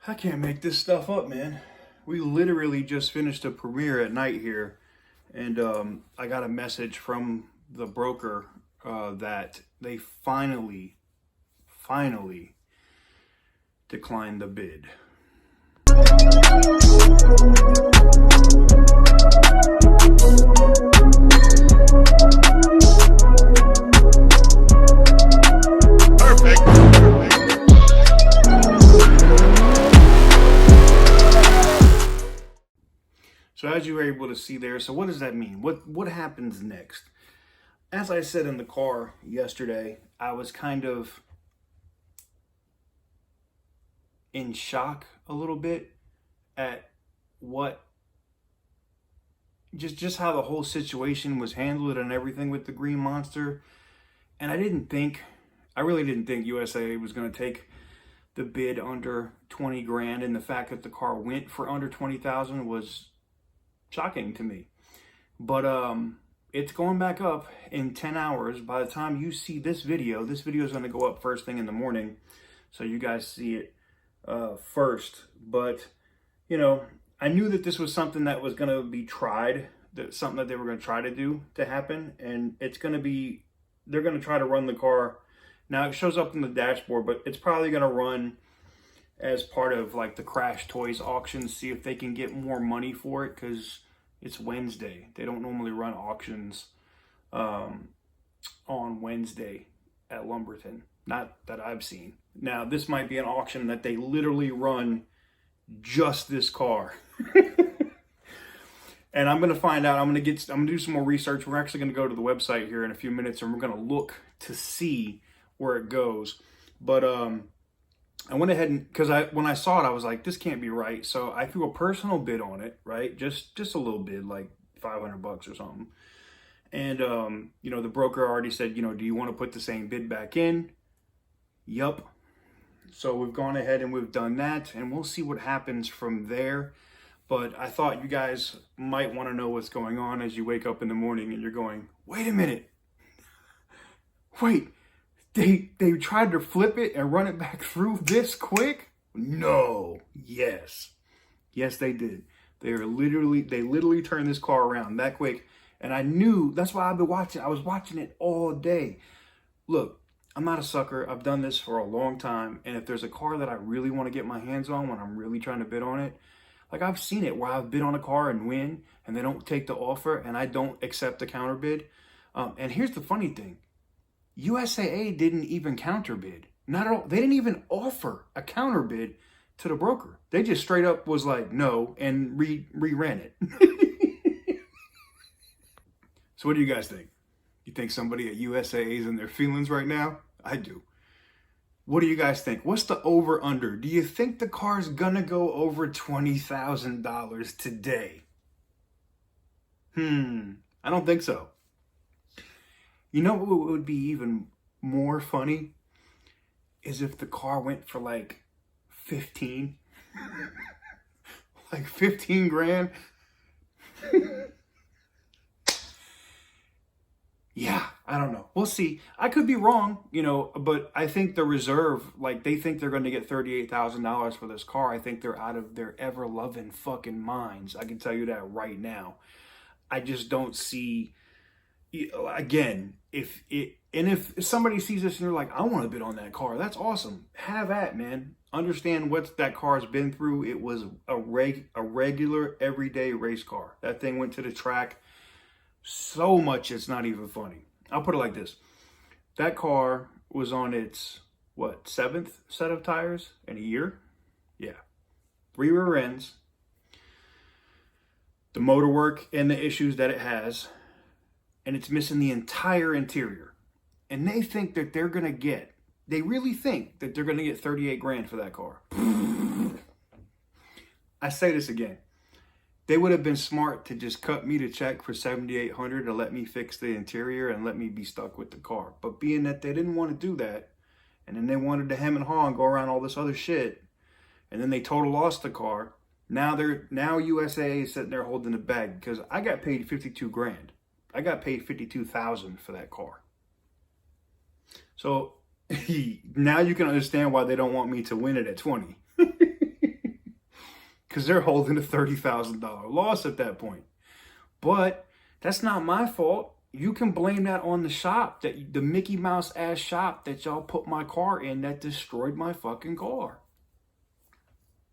I can't make this stuff up, man. We literally just finished a premiere at night here, and I got a message from the broker that they finally declined the bid. So as you were able to see there, so what does that mean? What happens next? As I said in the car yesterday, I was kind of in shock a little bit at just how the whole situation was handled and everything with the green monster. And I really didn't think USA was going to take the bid under 20 grand, and the fact that the car went for under 20,000 was shocking to me. But it's going back up in 10 hours. By the time you see this video is going to go up first thing in the morning, so you guys see it first. But you know, I knew that this was something that was going to be tried, something that they were going to try to do to happen, and they're going to try to run the car. Now it shows up in the dashboard, but it's probably going to run as part of like the Crash Toys auction, see if they can get more money for it, because it's Wednesday. They don't normally run auctions on Wednesday at Lumberton. Not that I've seen. Now, this might be an auction that they literally run just this car. And I'm going to find out. I'm going to do some more research. We're actually going to go to the website here in a few minutes, and we're going to look to see where it goes. But I went ahead and, because when I saw it, I was like, this can't be right. So I threw a personal bid on it, right? Just a little bid, like $500 or something. And you know, the broker already said, you know, do you want to put the same bid back in? Yup. So we've gone ahead and we've done that, and we'll see what happens from there. But I thought you guys might want to know what's going on as you wake up in the morning and you're going, wait a minute. Wait. They tried to flip it and run it back through this quick? No. Yes, they did. They literally turned this car around that quick. And I knew, that's why I've been watching. I was watching it all day. Look, I'm not a sucker. I've done this for a long time. And if there's a car that I really want to get my hands on when I'm really trying to bid on it, like I've seen it where I've bid on a car and win, and they don't take the offer, and I don't accept the counter bid. And here's the funny thing. USAA didn't even counter bid. Not at all. They didn't even offer a counter bid to the broker. They just straight up was like, no, and re-ran it. So what do you guys think? You think somebody at USAA is in their feelings right now? I do. What do you guys think? What's the over-under? Do you think the car's gonna go over $20,000 today? I don't think so. You know what would be even more funny is if the car went for like 15, like 15 grand. Yeah, I don't know. We'll see. I could be wrong, you know, but I think the reserve, like they think they're going to get $38,000 for this car. I think they're out of their ever-loving fucking minds. I can tell you that right now. I just don't see. Again, if somebody sees this and they're like, I want to bid on that car, that's awesome. Have at, man. Understand what that car's been through. It was a regular everyday race car. That thing went to the track so much it's not even funny. I'll put it like this. That car was on its, what, 7th set of tires in a year? Yeah. 3 rear ends. The motor work and the issues that it has. And it's missing the entire interior. And they think that they're going to get, they really think that they're going to get 38 grand for that car. I say this again. They would have been smart to just cut me the check for $7,800 to let me fix the interior and let me be stuck with the car. But being that they didn't want to do that, and then they wanted to hem and haw and go around all this other shit, and then they total lost the car, now USA is sitting there holding the bag, because I got paid 52 grand. I got paid 52,000 for that car. So now you can understand why they don't want me to win it at 20. because they're holding a $30,000 loss at that point. But that's not my fault. You can blame that on the shop, that the Mickey Mouse ass shop that y'all put my car in that destroyed my fucking car.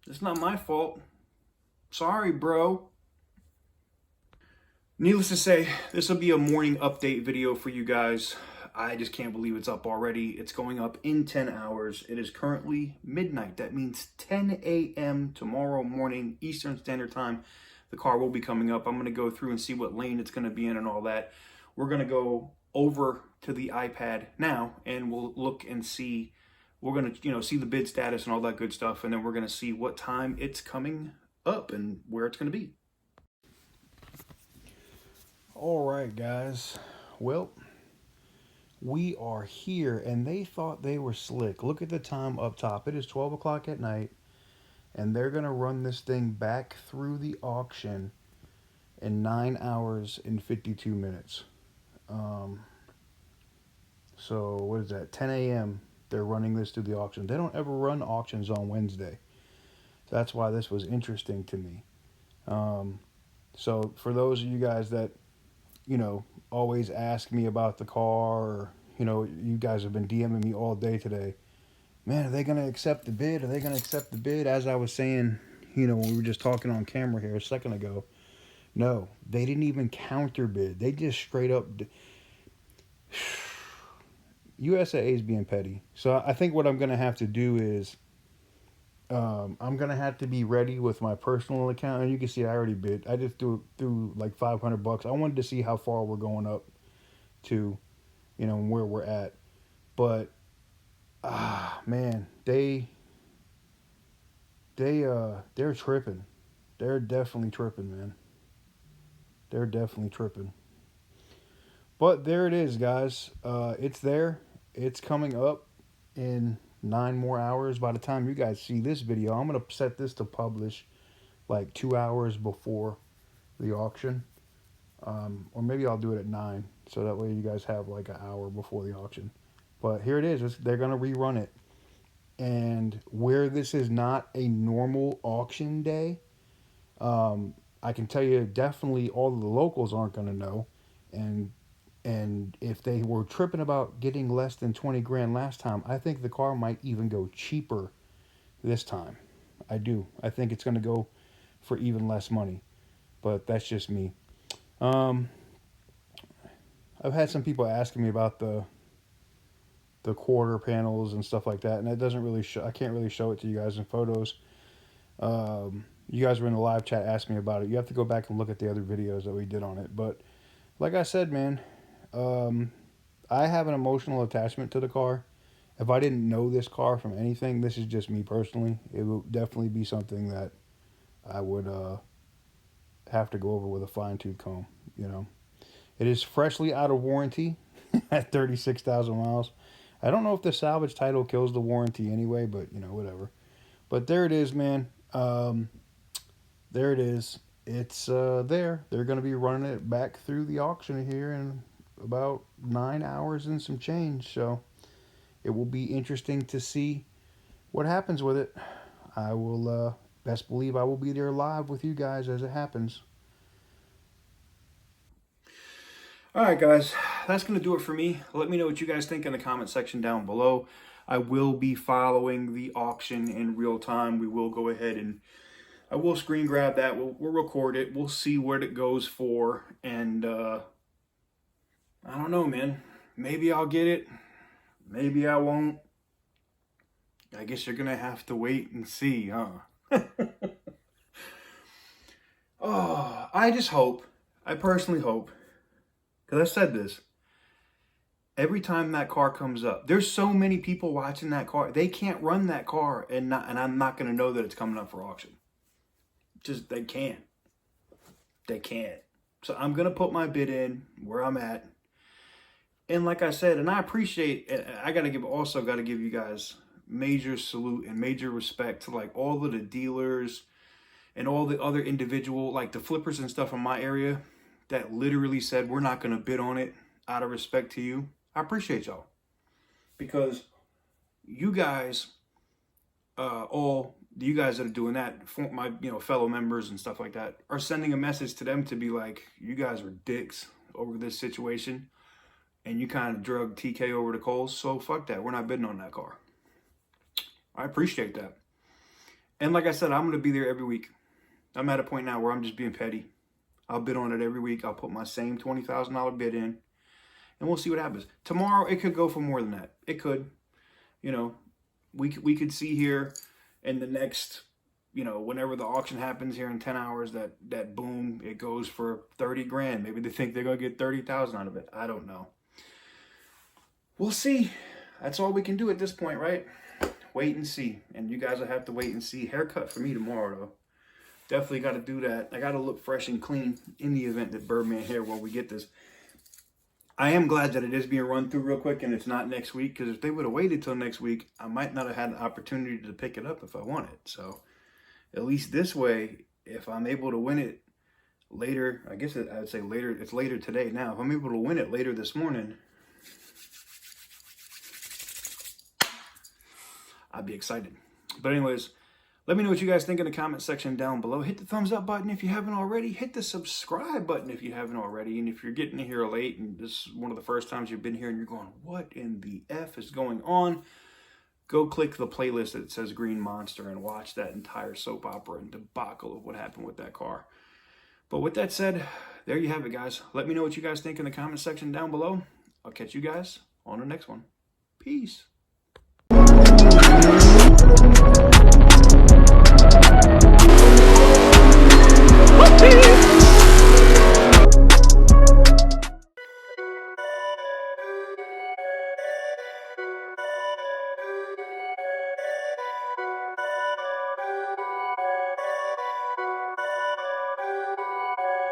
It's not my fault. Sorry, bro. Needless to say, this will be a morning update video for you guys. I just can't believe it's up already. It's going up in 10 hours. It is currently midnight. That means 10 a.m. tomorrow morning, Eastern Standard Time. The car will be coming up. I'm going to go through and see what lane it's going to be in and all that. We're going to go over to the iPad now, and we'll look and see. We're going to, see the bid status and all that good stuff, and then we're going to see what time it's coming up and where it's going to be. All right, guys. Well, we are here, and they thought they were slick. Look at the time up top. It is 12 o'clock at night, and they're going to run this thing back through the auction in 9 hours and 52 minutes. So, what is that? 10 a.m. They're running this through the auction. They don't ever run auctions on Wednesday. So that's why this was interesting to me. So, for those of you guys that always ask me about the car, or, you guys have been DMing me all day today. Man, are they going to accept the bid? Are they going to accept the bid? As I was saying, when we were just talking on camera here a second ago, no, they didn't even counter bid. They just straight up. USAA is being petty. So I think what I'm going to have to do is, I'm going to have to be ready with my personal account. And you can see I already bid. I just threw like $500. I wanted to see how far we're going up to, where we're at. But, man, they're tripping. They're definitely tripping, man. They're definitely tripping. But there it is, guys. It's there. It's coming up in 9 more hours. By the time you guys see this video, I'm going to set this to publish like 2 hours before the auction. Or maybe I'll do it at 9. So that way you guys have like an hour before the auction. But here it is. They're going to rerun it. And where this is not a normal auction day, I can tell you definitely all of the locals aren't going to know. And if they were tripping about getting less than 20 grand last time, I think the car might even go cheaper this time. I do. I think it's going to go for even less money. But that's just me. I've had some people asking me about the quarter panels and stuff like that, and it doesn't really show. I can't really show it to you guys in photos. You guys were in the live chat asking me about it. You have to go back and look at the other videos that we did on it. But like I said, man, I have an emotional attachment to the car. If I didn't know this car from anything, this is just me personally. It would definitely be something that I would have to go over with a fine-tooth comb, It is freshly out of warranty at 36,000 miles. I don't know if the salvage title kills the warranty anyway, but, whatever. But there it is, man. There it is. It's there. They're going to be running it back through the auction here in about 9 hours and some change. So it will be interesting to see what happens with it. I will best believe I will be there live with you guys as it happens. All right, guys, that's going to do it for me. Let me know what you guys think in the comment section down below. I will be following the auction in real time. We will go ahead and I will screen grab that. We'll record it. We'll see what it goes for. And I don't know, man. Maybe I'll get it. Maybe I won't. I guess you're going to have to wait and see, huh? Oh, I just hope. I personally hope. Because I said this. Every time that car comes up, there's so many people watching that car. They can't run that car and I'm not going to know that it's coming up for auction. Just, they can't. They can't. So I'm going to put my bid in where I'm at. And like I said, and I appreciate, I got to give you guys major salute and major respect to like all of the dealers and all the other individual, like the flippers and stuff in my area that literally said, we're not going to bid on it out of respect to you. I appreciate y'all because you guys all you guys that are doing that, my fellow members and stuff like that, are sending a message to them to be like, you guys are dicks over this situation, and you kind of drug TK over the coals. So fuck that. We're not bidding on that car. I appreciate that. And like I said, I'm going to be there every week. I'm at a point now where I'm just being petty. I'll bid on it every week. I'll put my same $20,000 bid in, and we'll see what happens. Tomorrow, it could go for more than that. It could. We could see here in the next, whenever the auction happens here in 10 hours, that boom, it goes for 30 grand. Maybe they think they're going to get 30,000 out of it. I don't know. We'll see. That's all we can do at this point, right? Wait and see. And you guys will have to wait and see. Haircut for me tomorrow, though. Definitely got to do that. I got to look fresh and clean in the event that Birdman hair, when we get this. I am glad that it is being run through real quick and it's not next week, because if they would have waited till next week, I might not have had an opportunity to pick it up if I wanted. So at least this way, if I'm able to win it later, I guess I'd say later, it's later today now. If I'm able to win it later this morning, I'd be excited. But anyways, let me know what you guys think in the comment section down below. Hit the thumbs up button if you haven't already. Hit the subscribe button if you haven't already. And if you're getting here late and this is one of the first times you've been here and you're going, what in the F is going on? Go click the playlist that says Green Monster and watch that entire soap opera and debacle of what happened with that car. But with that said, there you have it, guys. Let me know what you guys think in the comment section down below. I'll catch you guys on the next one. Peace.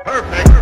Perfect.